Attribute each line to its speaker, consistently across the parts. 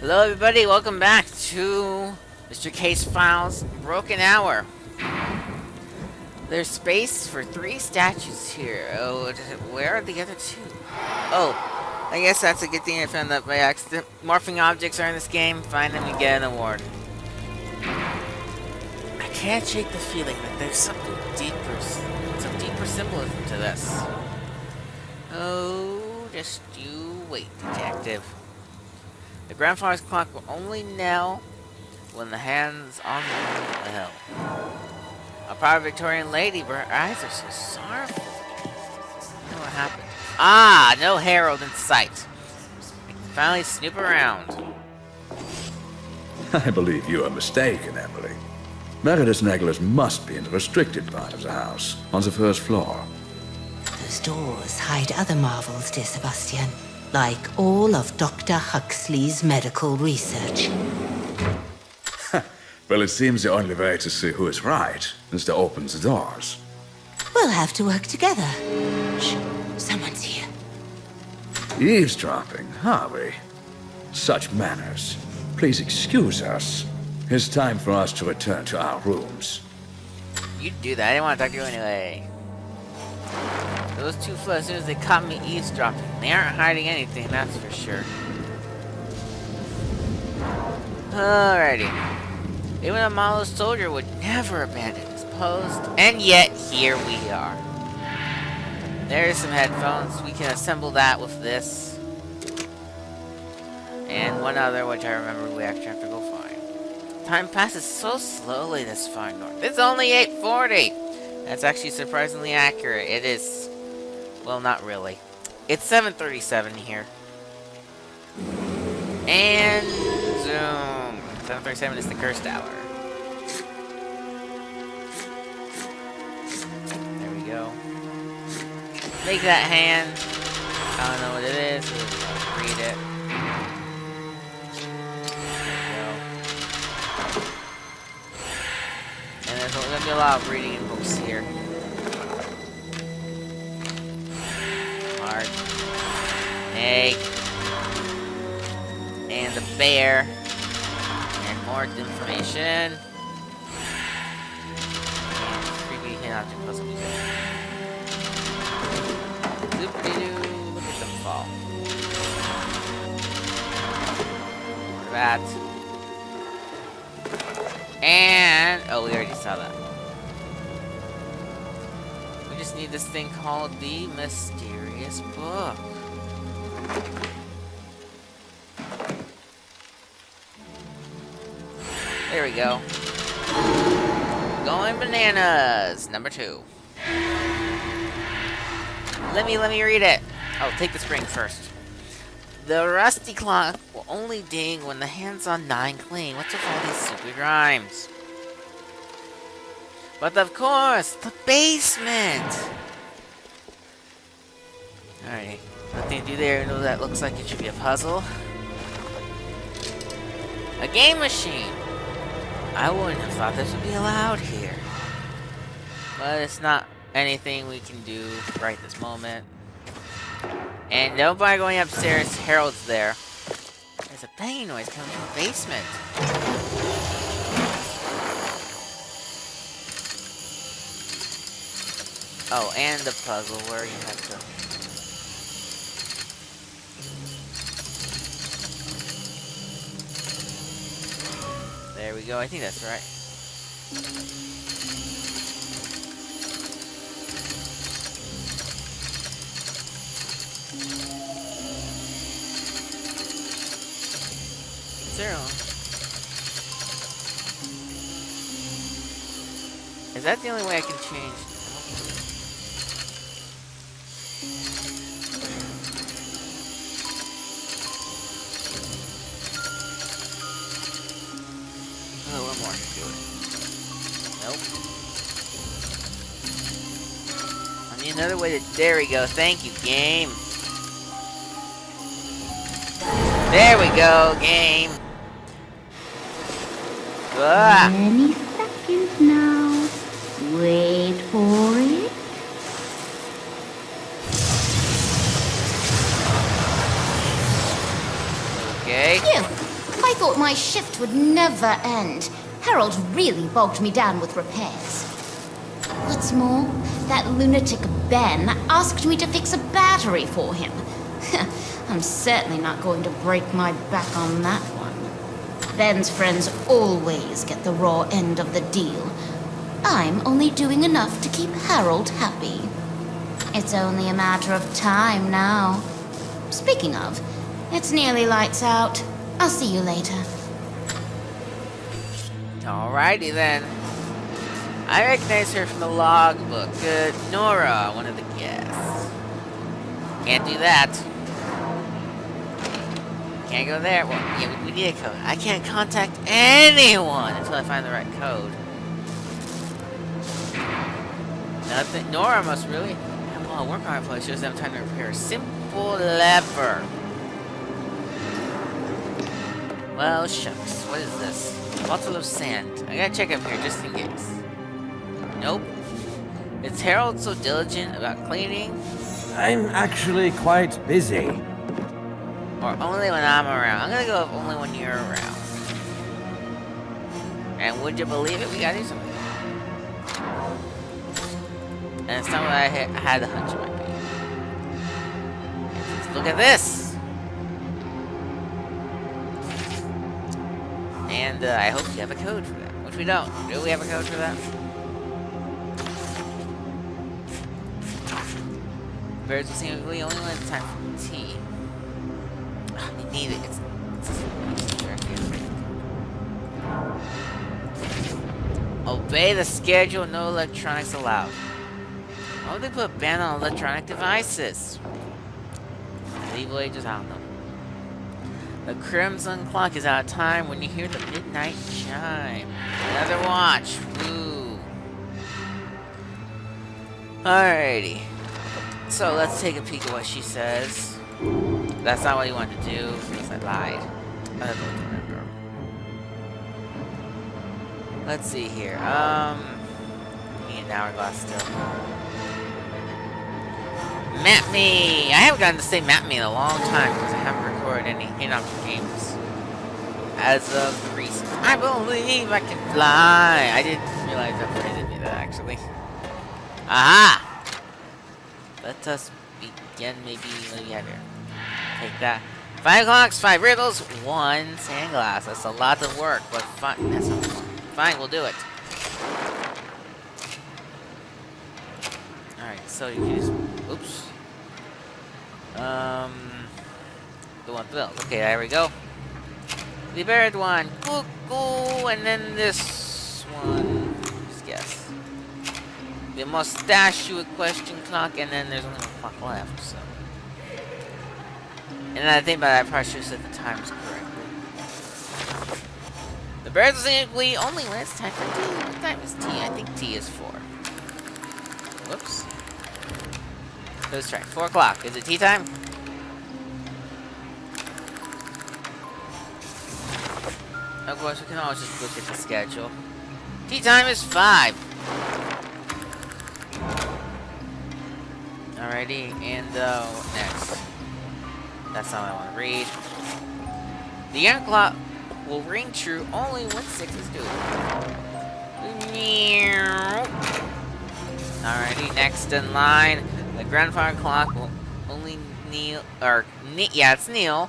Speaker 1: Hello, everybody. Welcome back to Mr. Case Files Broken Hour. There's space for 3 statues here. Oh, where are the other 2? Oh, I guess that's a good thing I found that by accident. Morphing objects are in this game. Find them and get an award. I can't shake the feeling that there's some deeper symbolism to this. Oh, just you wait, detective. The grandfather's clock will only knell when the hand's on the hill. A proud Victorian lady, but her eyes are so sorrowful. I know what happened. Ah, no herald in sight. I can finally snoop around.
Speaker 2: I believe you are mistaken, Emily. Meredith's necklace must be in the restricted part of the house, on the first floor.
Speaker 3: Those doors hide other marvels, dear Sebastian. Like all of Dr. Huxley's medical research.
Speaker 2: Well, it seems the only way to see who is right is to open the doors.
Speaker 3: We'll have to work together. Shh, someone's here.
Speaker 2: Eavesdropping, are we? Such manners. Please excuse us. It's time for us to return to our rooms.
Speaker 1: You do that. I didn't want to talk to you anyway. Those 2 flew as soon as they caught me eavesdropping. They aren't hiding anything, that's for sure. Alrighty. Even a Malo soldier would never abandon his post, and yet here we are. There's some headphones. We can assemble that with this. And one other, which I remember we actually have to go find. Time passes so slowly this far north. It's only 8:40. That's actually surprisingly accurate. It is. Well, not really. It's 7:37 here. And zoom. 7:37 is the cursed hour. There we go. Make that hand. I don't know what it is. Let's read it. There we go. And there's going to be a lot of reading in books here. Mark. Egg. And the bear. And more information. And creepy hint object puzzle music. Zoop-de-doo. Look at them fall. More that. And oh, we already saw that. We just need this thing called the Mysterious Book. There we go. Going bananas. Number 2. Let me read it. Oh, take the spring first. The rusty clock will only ding when the hands on 9 cling. What's with all these stupid rhymes? But of course, the basement! Alright, nothing to do there. No, that looks like it should be a puzzle. A game machine! I wouldn't have thought this would be allowed here. But it's not anything we can do right this moment. And don't bother going upstairs, Harold's there. There's a banging noise coming from the basement. Oh, and the puzzle where you have to... There we go, I think that's right. Zero. Is that the only way I can change? Oh, one more to do it. Nope. I need another way to... There we go. Thank you, game. There we go, game.
Speaker 4: Any second now. Wait for it.
Speaker 1: Okay.
Speaker 3: You!
Speaker 4: I thought my shift would never end. Harold really bogged me down with repairs. What's more, that lunatic Ben asked me to fix a battery for him. I'm certainly not going to break my back on that one. Ben's friends always get the raw end of the deal. I'm only doing enough to keep Harold happy. It's only a matter of time now. Speaking of, it's nearly lights out. I'll see you later.
Speaker 1: Alrighty then. I recognize her from the logbook. Nora, one of the guests. Can't do that. Can't go there. Well, yeah, we need a code. I can't contact anyone until I find the right code. Nothing. Nora must really have a lot of work on her plate. Shows them time to repair a simple lever. Well, shucks. What is this? Bottle of sand. I gotta check up here just in case. Nope. Is Harold so diligent about cleaning?
Speaker 5: I'm actually quite busy.
Speaker 1: Or only when I'm around? I'm gonna go with only when you're around. And would you believe it? We gotta do something. And it's not what I had a hunch it might be. Look at this! And I hope you have a code for that. Which we don't. Do we have a code for that? Birds will seem to be only when it's time for tea. I need it. It's obey the schedule, no electronics allowed. Why would they put a ban on electronic devices? Medieval ages, I don't know. The crimson clock is out of time when you hear the midnight chime. Another watch. Woo. Alrighty. So let's take a peek at what she says. That's not what you wanted to do, because I lied. I don't remember. Let's see here. We need an hourglass still. Map me! I haven't gotten to say map me in a long time because I haven't recorded any hit-on games. As of recent. I believe I can fly! I didn't realize that phrase did that actually. Aha! Let us begin. Maybe what do we have here? Take that. 5 clocks, 5 riddles, 1 sandglass. That's a lot of work, but fine. That's not fun. Fine, we'll do it. Alright, so you can just. Oops. The one built. Okay, there we go. The bird one. Cuckoo, and then this one. Just guess. The mustachio question clock, and then there's only 1 clock left, so. And then I think about it, I probably should have said the times correctly. The birds will sing only when it's time for tea. What time is tea? I think tea is 4. Whoops. Let's try. 4 o'clock. Is it tea time? Of course, we can always just look at the schedule. Tea time is 5. Alrighty, and next. That's not what I want to read. The alarm clock will ring true only when 6 is due. Alrighty, next in line. The grandfather clock will only kneel, it's kneel,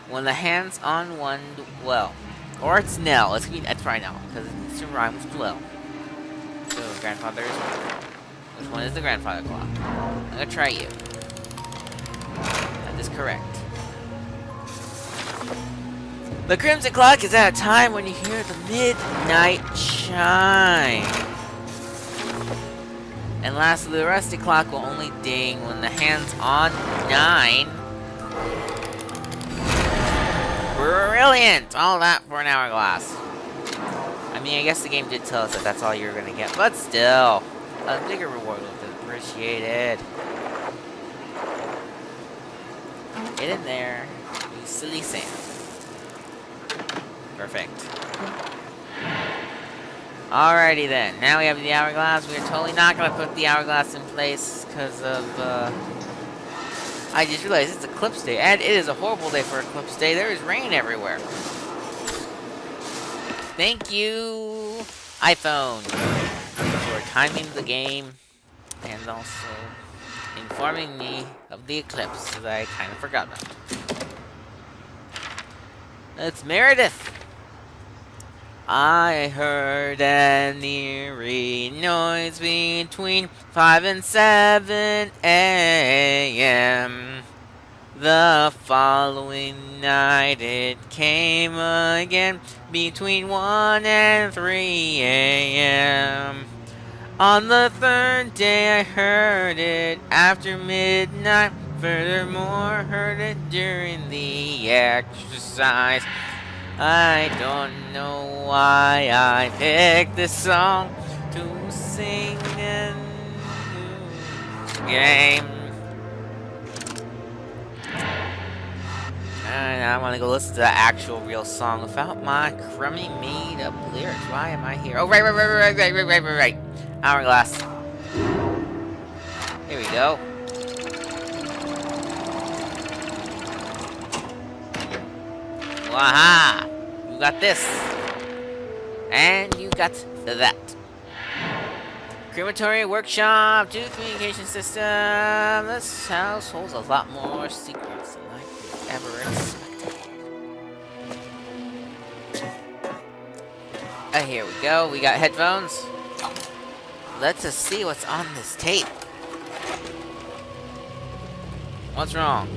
Speaker 1: when the hands on one dwell. Or it's knell, that's probably knell, because it's to rhyme with dwell. So, grandfather is one. Which one is the grandfather clock? I'm gonna try you. That is correct. The crimson clock is at a time when you hear the midnight chime. And lastly, the rusty clock will only ding when the hand's on 9. Brilliant! All that for an hourglass. I mean, I guess the game did tell us that that's all you were gonna get, but still, a bigger reward would be appreciated. Get in there, you silly sand. Perfect. Alrighty then, now we have the hourglass. We're totally not gonna put the hourglass in place because of, I just realized it's Eclipse Day, and it is a horrible day for Eclipse Day. There is rain everywhere. Thank you, iPhone, for timing the game and also informing me of the eclipse that I kind of forgot about. It's Meredith. I heard an eerie noise between 5 and 7 a.m. The following night it came again between 1 and 3 a.m. On the third day I heard it after midnight. Furthermore, heard it during the exercise. I don't know why I picked this song to sing in the game. And I want to go listen to the actual real song without my crummy made up lyrics. Why am I here? Oh, right. Hourglass. Here we go. Waha! You got this. And you got that. Crematory workshop to communication system. This house holds a lot more secrets than I could ever expect. Here we go. We got headphones. Let's just see what's on this tape. What's wrong?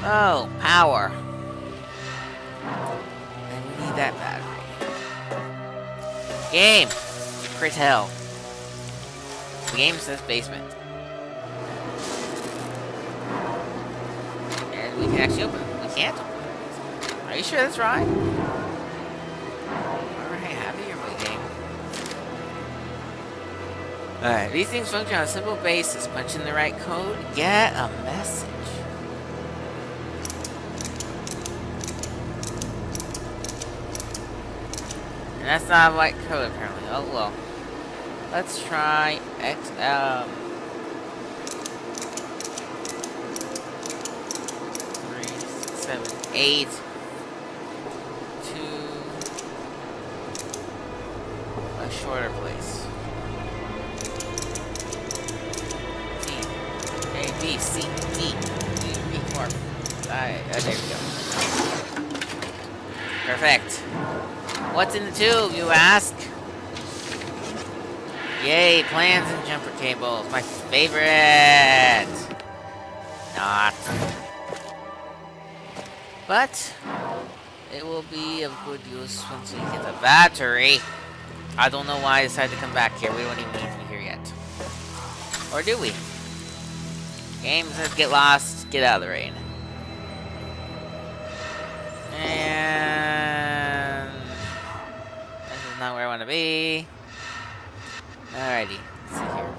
Speaker 1: Oh, power. And we need that battery. Game! Crit hell. The game says basement. And we can actually open it. We can't open it. Are you sure that's right? Alright, happy your way, game. Alright, these things function on a simple basis. Punch in the right code, get a message. And that's not a right code, apparently. Oh, well. Let's try X, 3, 6, 7, 8. To a shorter place. T, A, B, C, D, E, 4. There we go. Perfect. What's in the tube, you ask? Yay, plans and jumper cables. My favorite! Not. But it will be of good use once we get the battery. I don't know why I decided to come back here. We don't even need to be here yet. Or do we? Game says get lost, get out of the rain. And this is not where I want to be. Alrighty, let's see here.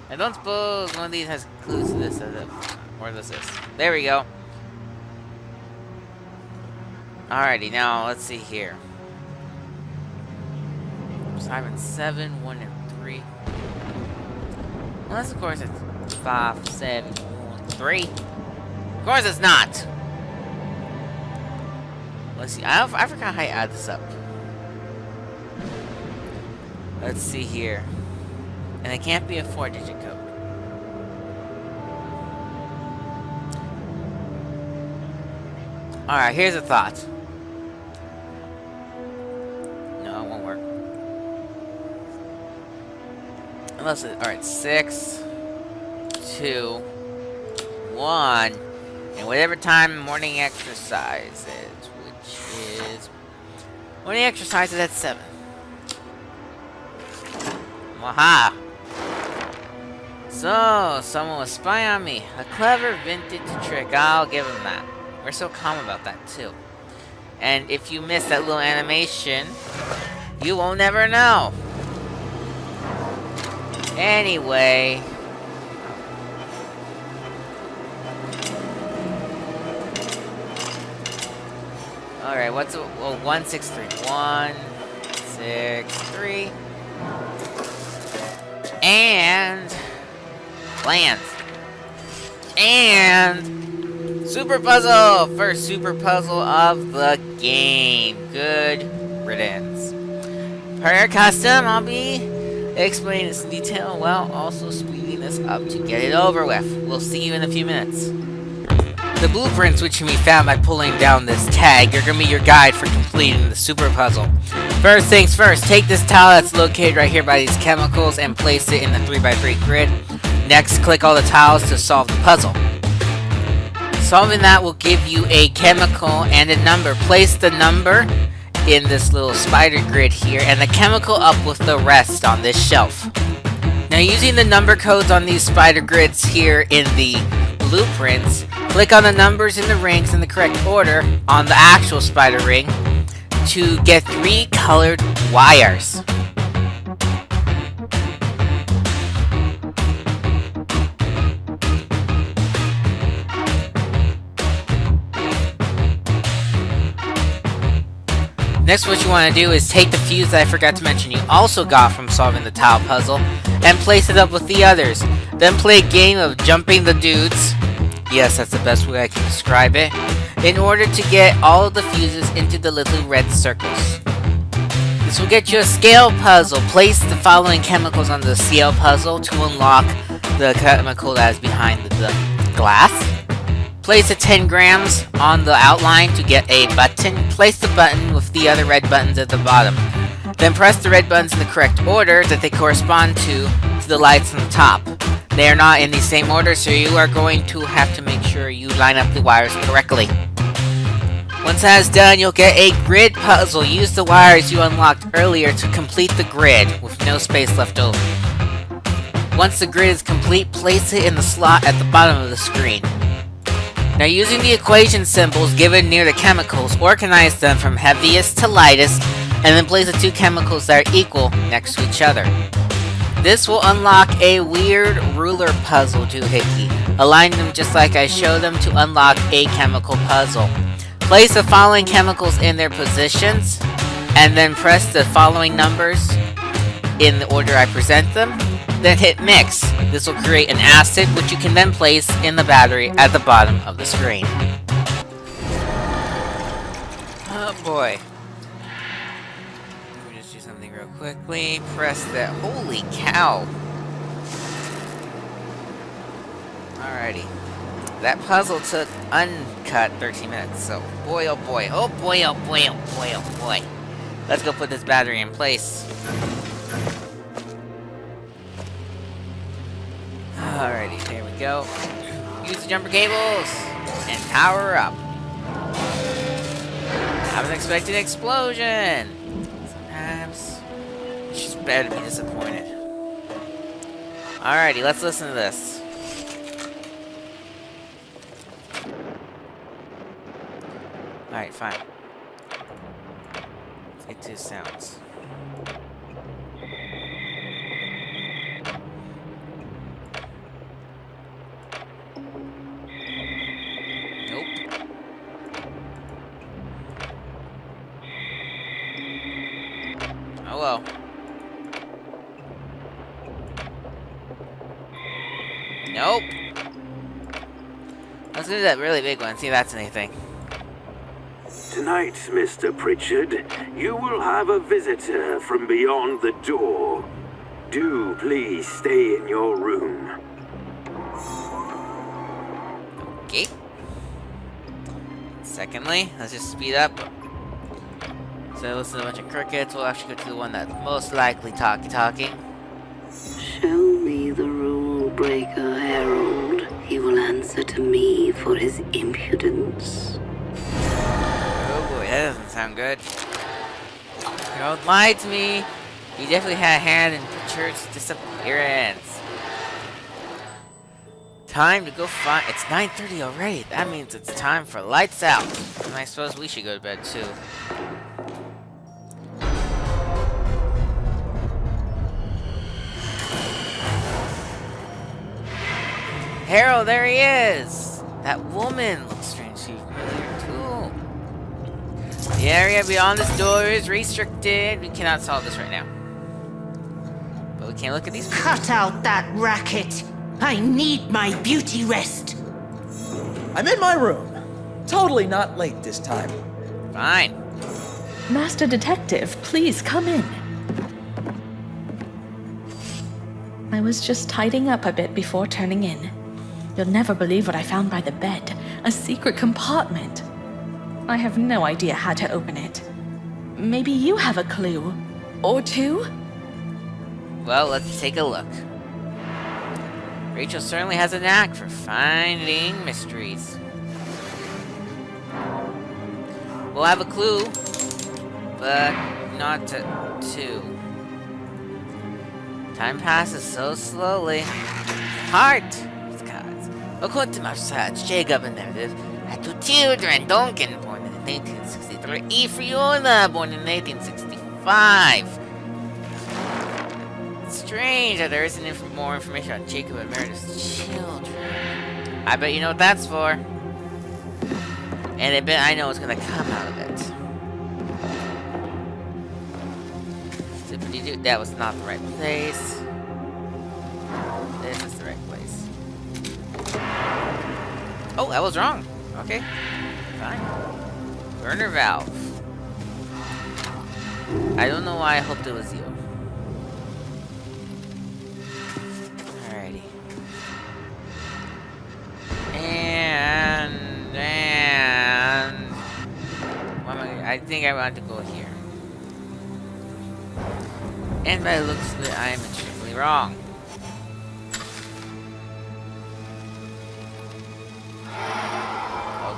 Speaker 1: I don't suppose one of these has clues to this, does it? Where this is. There we go. Alrighty, now let's see here. 5 and 7, 1 and 3. Unless, of course, it's 5, 7, 1, 3. Of course, it's not. Let's see. I forgot how you add this up. Let's see here. And it can't be a 4-digit code. Alright, here's a thought. No, it won't work. Unless it... Alright, 6, 2, 1, and whatever time morning exercise is, which is... Morning exercise is at 7. Waha! So, someone was spying on me. A clever vintage trick, I'll give him that. We're so calm about that, too. And if you miss that little animation, you will never know. Anyway... Alright, what's... 1, 6, 3. 1, 6, 3... And... Plans. And... Super puzzle! First super puzzle of the game. Good riddance. Per your custom, I'll be explaining this in detail while also speeding this up to get it over with. We'll see you in a few minutes. The blueprints, which can be found by pulling down this tag, are going to be your guide for completing the super puzzle. First things first, take this tile that's located right here by these chemicals and place it in the 3x3 grid. Next, click all the tiles to solve the puzzle. Solving that will give you a chemical and a number. Place the number in this little spider grid here and the chemical up with the rest on this shelf. Now, using the number codes on these spider grids here in the blueprints, click on the numbers in the rings in the correct order on the actual spider ring to get 3 colored wires. Next, what you want to do is take the fuse that I forgot to mention you also got from solving the tile puzzle and place it up with the others. Then play a game of jumping the dudes. Yes, that's the best way I can describe it. In order to get all of the fuses into the little red circles. This will get you a scale puzzle. Place the following chemicals on the scale puzzle to unlock the chemical that is behind the glass. Place a 10 grams on the outline to get a button. Place the button with the other red buttons at the bottom. Then press the red buttons in the correct order that they correspond to the lights on the top. They are not in the same order, so you are going to have to make sure you line up the wires correctly. Once that is done, you'll get a grid puzzle. Use the wires you unlocked earlier to complete the grid with no space left over. Once the grid is complete, place it in the slot at the bottom of the screen. Now, using the equation symbols given near the chemicals, organize them from heaviest to lightest, and then place the 2 chemicals that are equal next to each other. This will unlock a weird ruler puzzle doohickey. Align them just like I showed them to unlock a chemical puzzle. Place the following chemicals in their positions, and then press the following numbers in the order I present them. Then hit mix. This will create an acid, which you can then place in the battery at the bottom of the screen. Oh boy. Let me just do something real quickly. Press that. Holy cow. Alrighty. That puzzle took uncut 13 minutes, so boy oh boy. Oh boy oh boy oh boy oh boy. Let's go put this battery in place. Alrighty, here we go. Use the jumper cables and power up. I was expecting an explosion. Sometimes it's just better to be disappointed. Alrighty, let's listen to this. Alright, fine. Let's get to sounds. Oh well. Nope. Let's do that really big one, see if that's anything.
Speaker 6: Tonight, Mr. Pritchard, you will have a visitor from beyond the door. Do please stay in your room.
Speaker 1: Okay. Secondly, let's just speed up. So listen to a bunch of crickets. We'll actually go to the one that's most likely talking.
Speaker 7: Show me the rule breaker, Harold. He will answer to me for his impudence.
Speaker 1: Oh boy, that doesn't sound good. Don't lie to me. He definitely had a hand in Pritchard's disappearance. Time to go find. It's 9:30 already. That means it's time for lights out. And I suppose we should go to bed too. Harold, there he is! That woman looks strangely familiar too. The area beyond this door is restricted. We cannot solve this right now. But we can look at these.
Speaker 3: Cut out that racket. I need my beauty rest.
Speaker 5: I'm in my room. Totally not late this time.
Speaker 1: Fine.
Speaker 8: Master Detective, please come in. I was just tidying up a bit before turning in. You'll never believe what I found by the bed. A secret compartment. I have no idea how to open it. Maybe you have a clue. Or two?
Speaker 1: Well, let's take a look. Rachel certainly has a knack for finding mysteries. We'll have a clue, but not two. Time passes so slowly. Heart! According to my research, Jacob and Meredith had 2 children, Duncan, born in 1863, E. Fiona, born in 1865. It's strange that there isn't more information on Jacob and Meredith's children. I bet you know what that's for. And I bet I know what's gonna come out of it. Zippity-doo, that was not the right place. This is the right place. Oh, that was wrong. Okay. Fine. Burner valve. I don't know why I hoped it was you. Alrighty. And I think I want to go here. And by the looks of it, I am extremely wrong.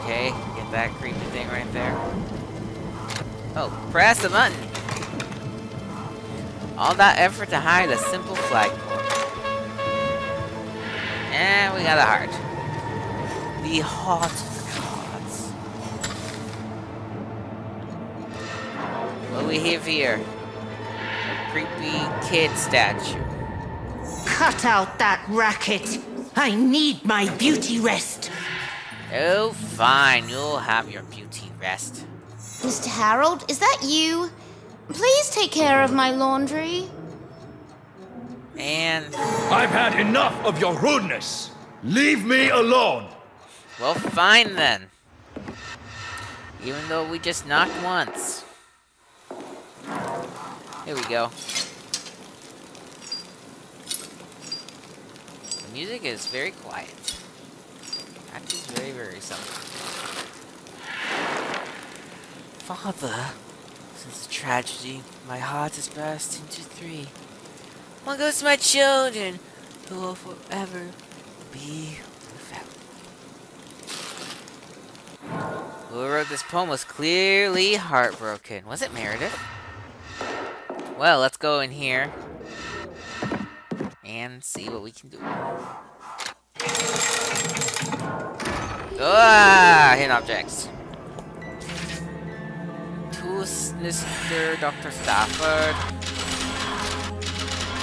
Speaker 1: Okay, get that creepy thing right there. Oh, press the button! All that effort to hide a simple flagpole. And we got a heart. The heart of the gods. What do we have here? A creepy kid statue.
Speaker 3: Cut out that racket. I need my beauty rest.
Speaker 1: Oh, fine. You'll have your beauty rest.
Speaker 4: Mr. Harold, is that you? Please take care of my laundry.
Speaker 1: And...
Speaker 2: I've had enough of your rudeness. Leave me alone.
Speaker 1: well, fine then. Even though we just knocked once. Here we go. The music is very quiet. That is very, very something. Father, since the tragedy, my heart is burst into 3. One goes to my children, who will forever be without me. Who wrote this poem was clearly heartbroken. Was it Meredith? Well, let's go in here and see what we can do. Ah, hidden objects. To Mr. Dr. Stafford.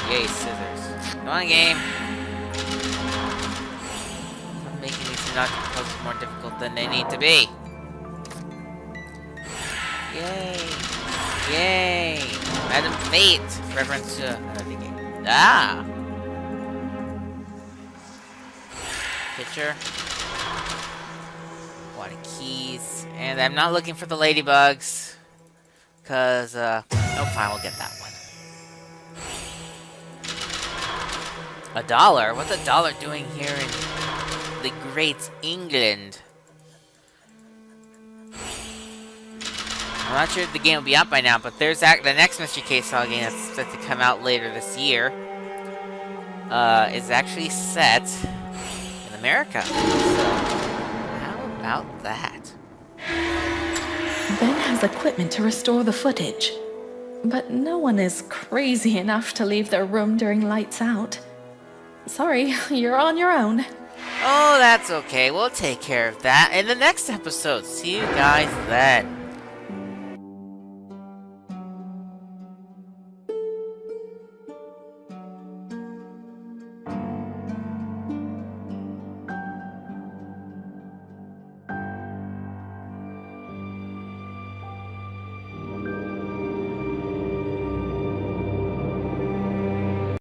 Speaker 1: Yay, scissors. Come on, game. I'm making these puzzles more difficult than they need to be. Yay. Yay. Madam Fate. Reference to another game. Ah. Picture. What keys. And I'm not looking for the ladybugs. Cause, no, fine, we'll get that one. $1? What's $1 doing here in the great England? I'm not sure if the game will be out by now, but there's the next Mystery Case Saga game that's set to come out later this year. Is actually set in America. So, how about that?
Speaker 8: Ben has equipment to restore the footage. But no one is crazy enough to leave their room during lights out. Sorry, you're on your own.
Speaker 1: Oh, that's okay. We'll take care of that in the next episode. See you guys then.